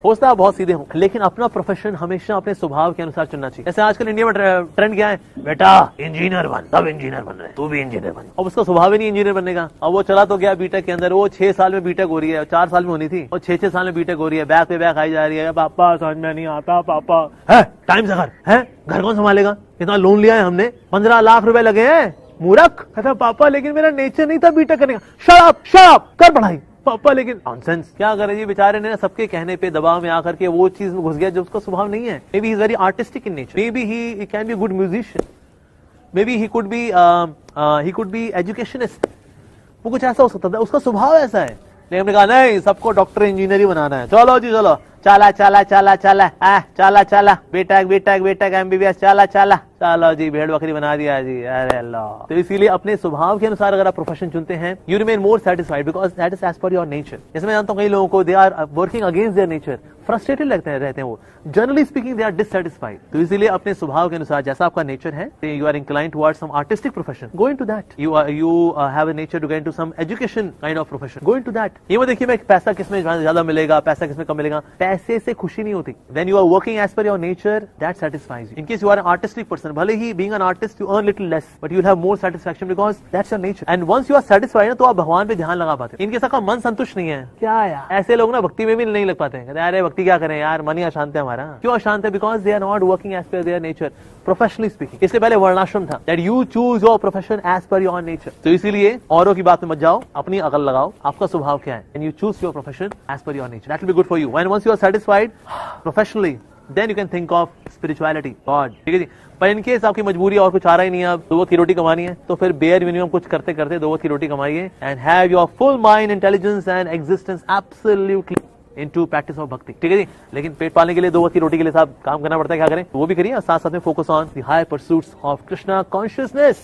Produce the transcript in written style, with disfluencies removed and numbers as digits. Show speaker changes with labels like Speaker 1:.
Speaker 1: हो सकता है बहुत सीधे हों, लेकिन अपना प्रोफेशन हमेशा अपने स्वभाव के अनुसार चुनना चाहिए। जैसे आजकल इंडिया में ट्रेंड क्या है, बेटा इंजीनियर बन, सब इंजीनियर बन रहे हैं, तू भी इंजीनियर बन। अब उसका स्वभाव ही नहीं इंजीनियर बनने का। अब वो चला तो गया बीटेक के अंदर, वो 6 साल में बीटेक हो रही है, 4 साल में होनी थी, और 6 साल में बीटेक हो रही है, बैक पे बैक आई जा रही है, पापा समझ में नहीं आता, पापा है टाइम से घर कौन संभालेगा, इतना लोन लिया है हमने, 15 लाख रुपए लगे हैं, मूर्ख। कहता पापा लेकिन मेरा नेचर नहीं था बीटेक करने का। शट अप कर पढ़ाई पापा, लेकिन नॉनसेंस। क्या करे जी बेचारे ने सबके कहने पे दबाव में आकर के वो चीज में घुस गया जो उसका स्वभाव नहीं है। May be he is very artistic in nature, may be he can be good musician, may be he could be educationist, वो कुछ ऐसा हो सकता था, उसका स्वभाव ऐसा है। लेकिन हमने कहा नहीं, सबको डॉक्टर इंजीनियर ही बनाना है, चलो जी चलो, चला चला चला चला चला चला बीटेक बीटेक बीटेक एमबीबीएस, चला चला चलो जी, भेड़ बकरी बना दिया जी, अरे अल्लाह। तो इसीलिए अपने स्वभाव के अनुसार अगर आप प्रोफेशन चुनते हैं, you remain more satisfied because that is as per your nature. जैसे मैं जानता हूँ कई लोगों को they are working against their nature, frustrated लगते हैं रहते हैं वो, generally speaking they are dissatisfied. तो इसीलिए अपने स्वभाव के अनुसार जैसा आपका नेचर है, you are inclined towards some artistic profession, go into that. You have a nature to go into some education kind of profession, go into that. ये मत देखिए मैं पैसा किसमें ज्यादा मिलेगा, पैसा किसमें कम मिलेगा, पैसे से खुशी नहीं होती। When you are working as per your nature, that satisfies you. In case you are an artistic person, भले ही being an artist you earn little less, but you'll have more satisfaction because that's your nature. And once you are satisfied, तो आप भगवान पे ध्यान लगा पाते हैं। इनके सबका मन संतुष्ट नहीं है, क्या यार ऐसे लोग ना भक्ति में भी नहीं लग पाते हैं, कहते हैं अरे भक्ति क्या करें यार, मन ही अशांत है हमारा। क्यों अशांत है? Because they are not working as per their nature, professionally speaking। इससे पहले वर्णाश्रम था, that you choose your profession as per your nature। तो इसीलिए औरों की बात में मत जाओ, अपनी अकल लगाओ, आपका स्वभाव क्या है, and you choose your profession as per your nature, that will be good for you। And once you are satisfied professionally, then you can think of spirituality, God। ठीक है जी। पर इन केस आपकी मजबूरी और कुछ आ रहा ही नहीं है, आप 2 वक्त की रोटी कमानी है, तो फिर बेयर मिनिमम कुछ करते करते 2 वक्त की रोटी कमाइए, and have your full mind, intelligence and existence absolutely into practice of भक्ति। ठीक है जी। लेकिन पेट पालने के लिए 2 वक्त की रोटी के लिए साहब काम करना पड़ता है, क्या करें, तो वो भी करिए, साथ साथ में focus on the high pursuits of Krishna consciousness.